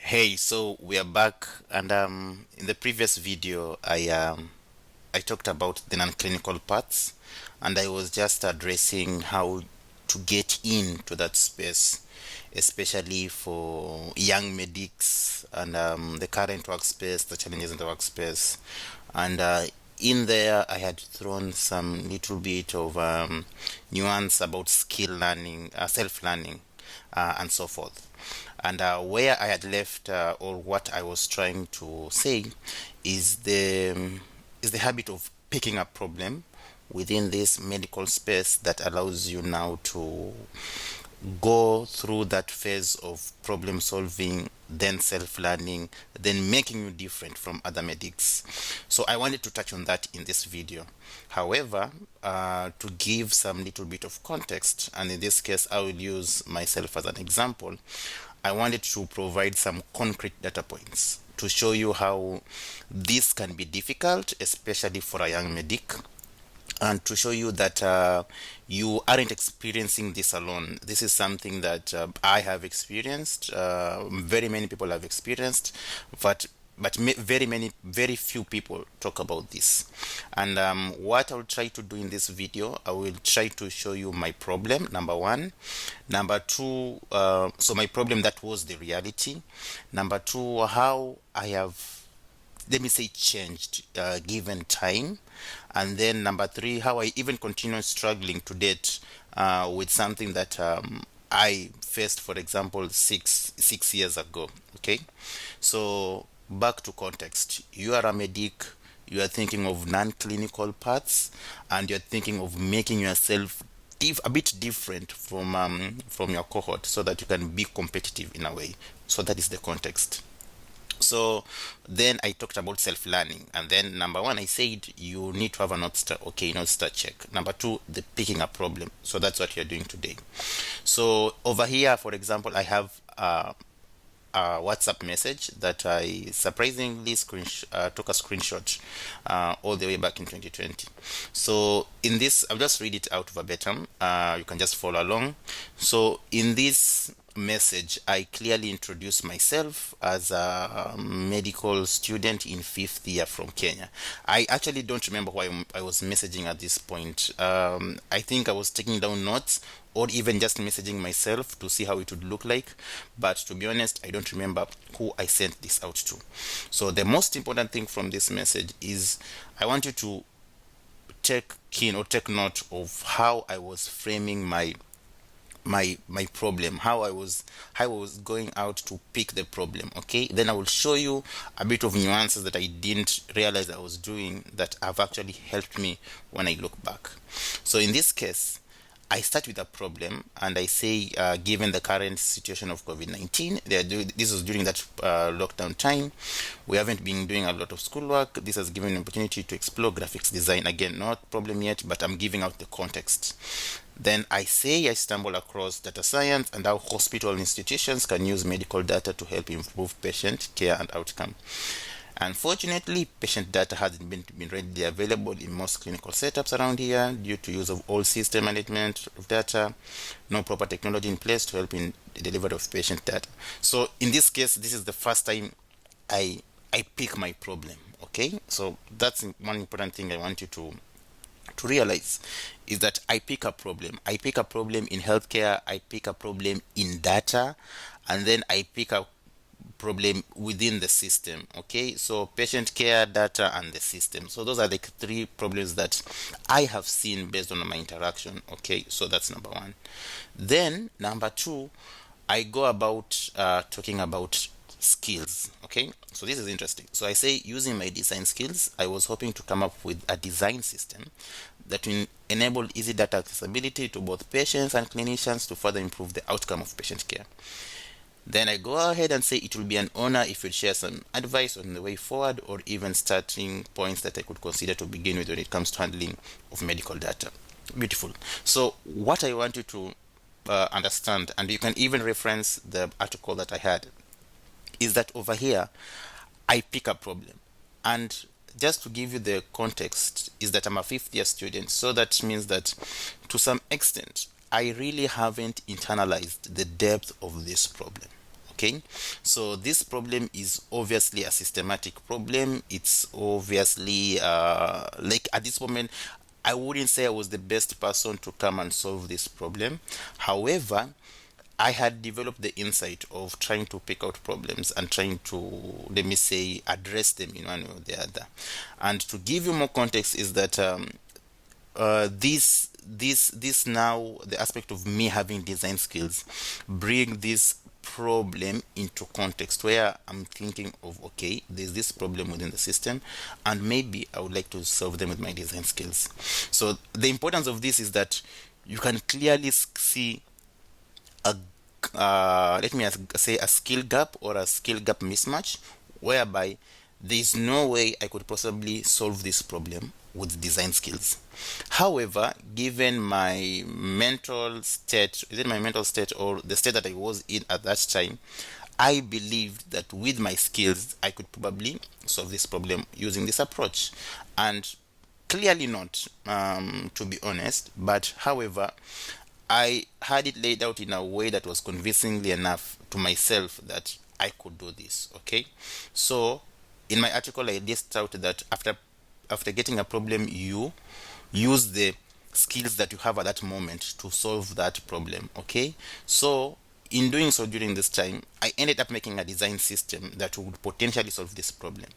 Hey, so we are back, and in the previous video, I talked about the non-clinical parts, and I was just addressing how to get into that space, especially for young medics and the current workspace, the challenges in the workspace, and in there, I had thrown some little bit of nuance about skill learning, self-learning, and so forth. And where I had left, or what I was trying to say, is the habit of picking a problem within this medical space that allows you now to go through that phase of problem solving, then self learning, then making you different from other medics. So I wanted to touch on that in this video. However, to give some little bit of context, and in this case, I will use myself as an example, I wanted to provide some concrete data points to show you how this can be difficult, especially for a young medic, and to show you that you aren't experiencing this alone. This is something that I have experienced, very many people have experienced, but very few people talk about this. And what I'll try to do in this video, I will try to show you my problem, number one. Number two, so my problem that was the reality. Number two, how I have, let me say, changed given time. And then number three, how I even continue struggling to date with something that I faced, for example, six years ago. Okay, so back to context. You are a medic. You are thinking of non-clinical parts, and you're thinking of making yourself a bit different from your cohort, so that you can be competitive in a way. So that is the context. So then I talked about self-learning, and then number one, I said you need to have a North Star. Okay, North Star check. Number two, the picking a problem. So that's what you're doing today. So over here, for example, I have a WhatsApp message that I surprisingly took a screenshot all the way back in 2020. So in this, I'll just read it out verbatim. You can just follow along. So in this message, I clearly introduce myself as a medical student in fifth year from Kenya. I actually don't remember why I was messaging at this point. I think I was taking down notes, or even just messaging myself to see how it would look like. But to be honest, I don't remember who I sent this out to. So the most important thing from this message is I want you to take note of how I was framing my problem, how I was going out to pick the problem. Okay, then I will show you a bit of nuances that I didn't realize I was doing that have actually helped me when I look back. So in this case, I start with a problem and I say, given the current situation of COVID-19, this was during that lockdown time. We haven't been doing a lot of schoolwork. This has given an opportunity to explore graphics design. Again, not problem yet, but I'm giving out the context. Then I say I stumble across data science and how hospital institutions can use medical data to help improve patient care and outcome. Unfortunately, patient data hasn't been readily available in most clinical setups around here due to use of old system management of data, no proper technology in place to help in the delivery of patient data. So in this case, this is the first time I I pick my problem. Okay, so that's one important thing I want you to realize is that I pick a problem. I pick a problem in healthcare, I pick a problem in data, and then I pick a problem within the system. Okay, so patient care, data, and the system. So those are the three problems that I have seen based on my interaction. Okay, so that's number one. Then number two, I go about talking about skills. Okay, so this is interesting. So I say, using my design skills, I was hoping to come up with a design system that will enable easy data accessibility to both patients and clinicians to further improve the outcome of patient care. Then I go ahead and say it will be an honor if you'd share some advice on the way forward, or even starting points that I could consider to begin with when it comes to handling of medical data. Beautiful. So what I want you to understand, and you can even reference the article that I had, is that over here I pick a problem. And just to give you the context, is that I'm a fifth year student. So that means that to some extent, I really haven't internalized the depth of this problem. Okay, so this problem is obviously a systematic problem. It's obviously like at this moment, I wouldn't say I was the best person to come and solve this problem. However, I had developed the insight of trying to pick out problems and trying to, let me say, address them in one way or the other. And to give you more context, is that this now, the aspect of me having design skills, bring this problem into context where I'm thinking of, okay, there's this problem within the system, and maybe I would like to solve them with my design skills. So the importance of this is that you can clearly see a let me say a skill gap or a skill gap mismatch, whereby there is no way I could possibly solve this problem with design skills. However, given my mental state, is it my mental state or the state that I was in at that time, I believed that with my skills I could probably solve this problem using this approach. And clearly not, to be honest, but however, I had it laid out in a way that was convincingly enough to myself that I could do this. Okay, so in my article I list out that after getting a problem, you use the skills that you have at that moment to solve that problem. Okay, so in doing so during this time, I ended up making a design system that would potentially solve this problem.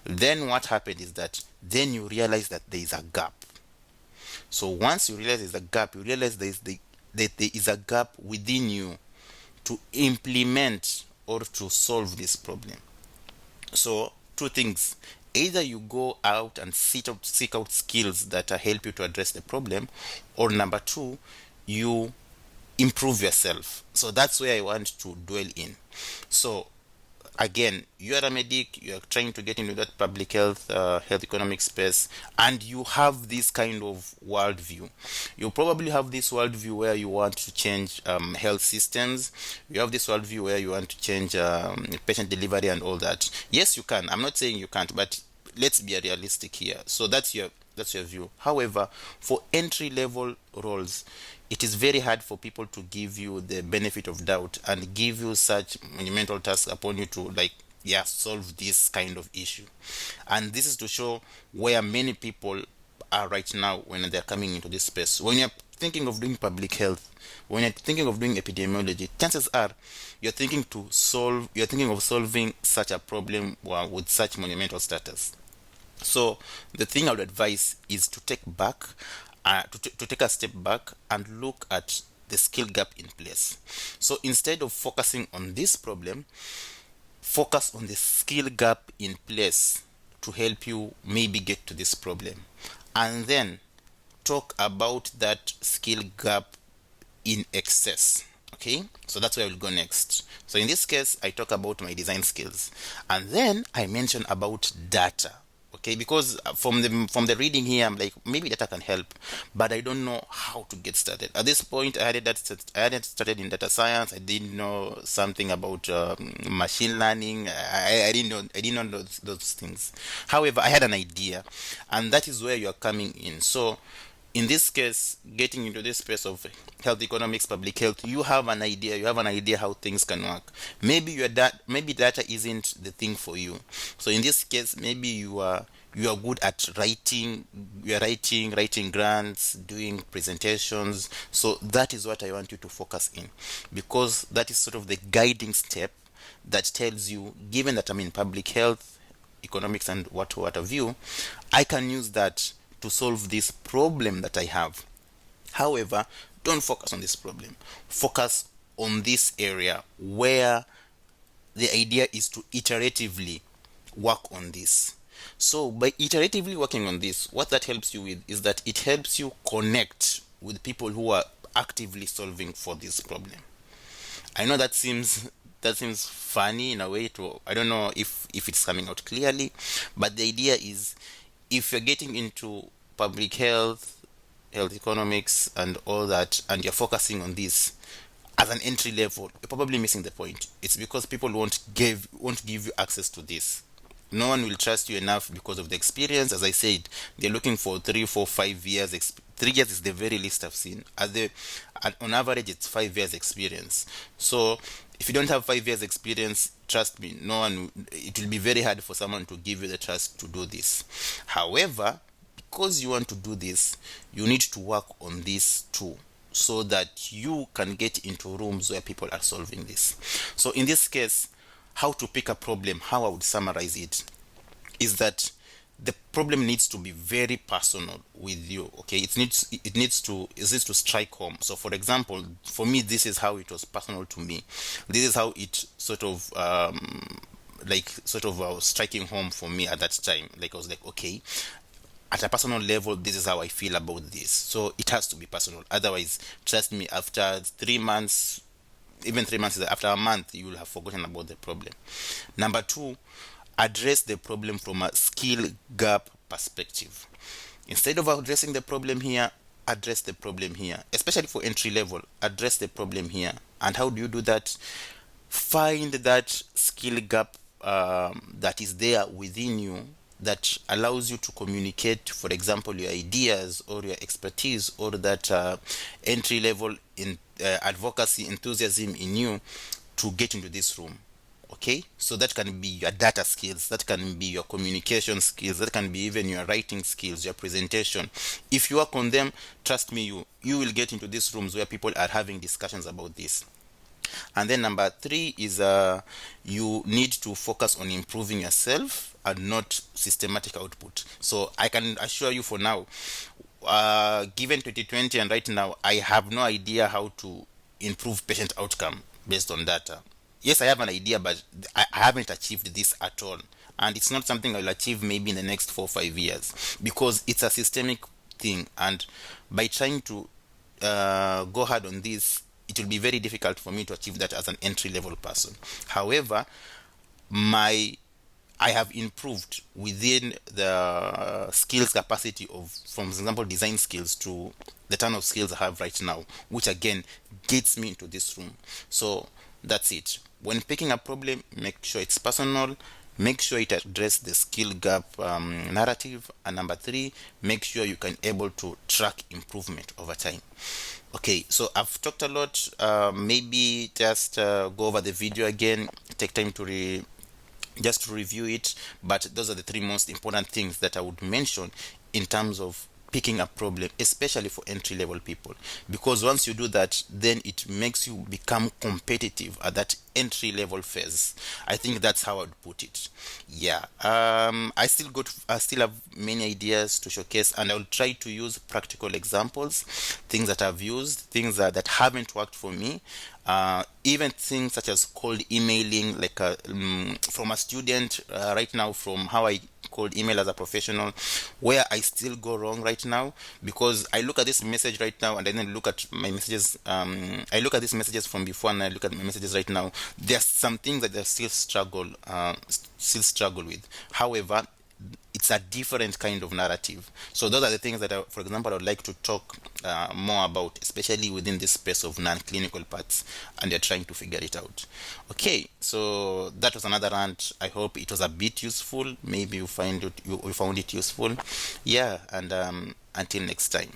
Then what happened is that then you realize that there is a gap. So once you realize there's a gap, you realize that there is a gap within you to implement or to solve this problem. So two things: either you go out and seek out skills that help you to address the problem, or number two, you improve yourself. So that's where I want to dwell in. So again, you are a medic, you are trying to get into that public health, health economic space, and you have this kind of worldview. You probably have this worldview where you want to change health systems. You have this worldview where you want to change patient delivery and all that. Yes, you can. I'm not saying you can't, but let's be realistic here. So that's your view. However, for entry level roles, it is very hard for people to give you the benefit of doubt and give you such monumental tasks upon you to, like, yeah, solve this kind of issue. And this is to show where many people are right now when they're coming into this space. When you're thinking of doing public health, when you're thinking of doing epidemiology, chances are you're thinking of solving such a problem with such monumental status. So the thing I would advise is to take back, to take a step back and look at the skill gap in place. So instead of focusing on this problem, focus on the skill gap in place to help you maybe get to this problem, and then talk about that skill gap in excess. Okay, so that's where I will go next. So in this case, I talk about my design skills, and then I mention about data. Okay, because from the reading here, I'm like, maybe data can help, but I don't know how to get started. At this point, I hadn't started in data science. I didn't know something about machine learning. I didn't know those things. However, I had an idea, and that is where you are coming in. So in this case, getting into this space of health economics, public health, you have an idea how things can work. Maybe data isn't the thing for you. So in this case, maybe you are good at writing. You are writing grants, doing presentations. So that is what I want you to focus in, because that is sort of the guiding step that tells you, given that I'm in public health, economics, and what have you, I can use that to solve this problem that I have. However, don't focus on this problem. Focus on this area where the idea is to iteratively work on this. So by iteratively working on this, what that helps you with is that it helps you connect with people who are actively solving for this problem. I know that seems funny in a way. To I don't know if it's coming out clearly, but the idea is, if you're getting into public health, health economics, and all that, and you're focusing on this as an entry level, you're probably missing the point. It's because people won't give you access to this. No one will trust you enough because of the experience. As I said, they're looking for 3, 4, 5 years. 3 years is the very least I've seen. On average, it's 5 years experience. So If you don't have 5 years experience, trust me, no one, it will be very hard for someone to give you the trust to do this. However, because you want to do this, you need to work on this too, so that you can get into rooms where people are solving this. So in this case, how to pick a problem, how I would summarize it is that the problem needs to be very personal with you. Okay, it needs to strike home. So for example, for me, this is how it was personal to me. This is how it sort of striking home for me at that time. Like I was like, okay, at a personal level, this is how I feel about this. So it has to be personal. Otherwise, trust me, after 3 months, even 3 months, after a month, you will have forgotten about the problem. Number two, address the problem from a skill gap perspective. Instead of addressing the problem here, address the problem here. Especially for entry level, address the problem here. And how do you do that? Find that skill gap that is there within you that allows you to communicate, for example, your ideas or your expertise, or that entry level in advocacy enthusiasm in you to get into this room. Okay, so that can be your data skills, that can be your communication skills, that can be even your writing skills, your presentation. If you work on them, trust me, you will get into these rooms where people are having discussions about this. And then number three is you need to focus on improving yourself and not systematic output. So I can assure you, for now, given 2020 and right now, I have no idea how to improve patient outcome based on data. Yes, I have an idea, but I haven't achieved this at all. And it's not something I'll achieve maybe in the next 4 or 5 years, because it's a systemic thing. And by trying to go hard on this, it will be very difficult for me to achieve that as an entry level person. However, my I have improved within the skills capacity of, from example, design skills to the ton of skills I have right now, which again gets me into this room. So that's it. When picking a problem, make sure it's personal, make sure it addresses the skill gap narrative, and number three, make sure you can able to track improvement over time. Okay, so I've talked a lot. Maybe just go over the video again, take time to just to review it. But those are the three most important things that I would mention in terms of picking a problem, especially for entry level people, because once you do that, then it makes you become competitive at that entry level phase. I think that's how I'd put it. Yeah. I still have many ideas to showcase, and I'll try to use practical examples, things that I've used, things that haven't worked for me. Even things such as cold emailing, like from a student right now, from how I cold email as a professional, where I still go wrong right now, because I look at this message right now and then look at my messages. I look at these messages from before and I look at my messages right now. There's some things that I still struggle with. However, it's a different kind of narrative. So those are the things that, for example, I would like to talk more about, especially within this space of non-clinical parts, and you're trying to figure it out. Okay, so that was another rant. I hope it was a bit useful. Maybe you found it useful. Yeah, and until next time.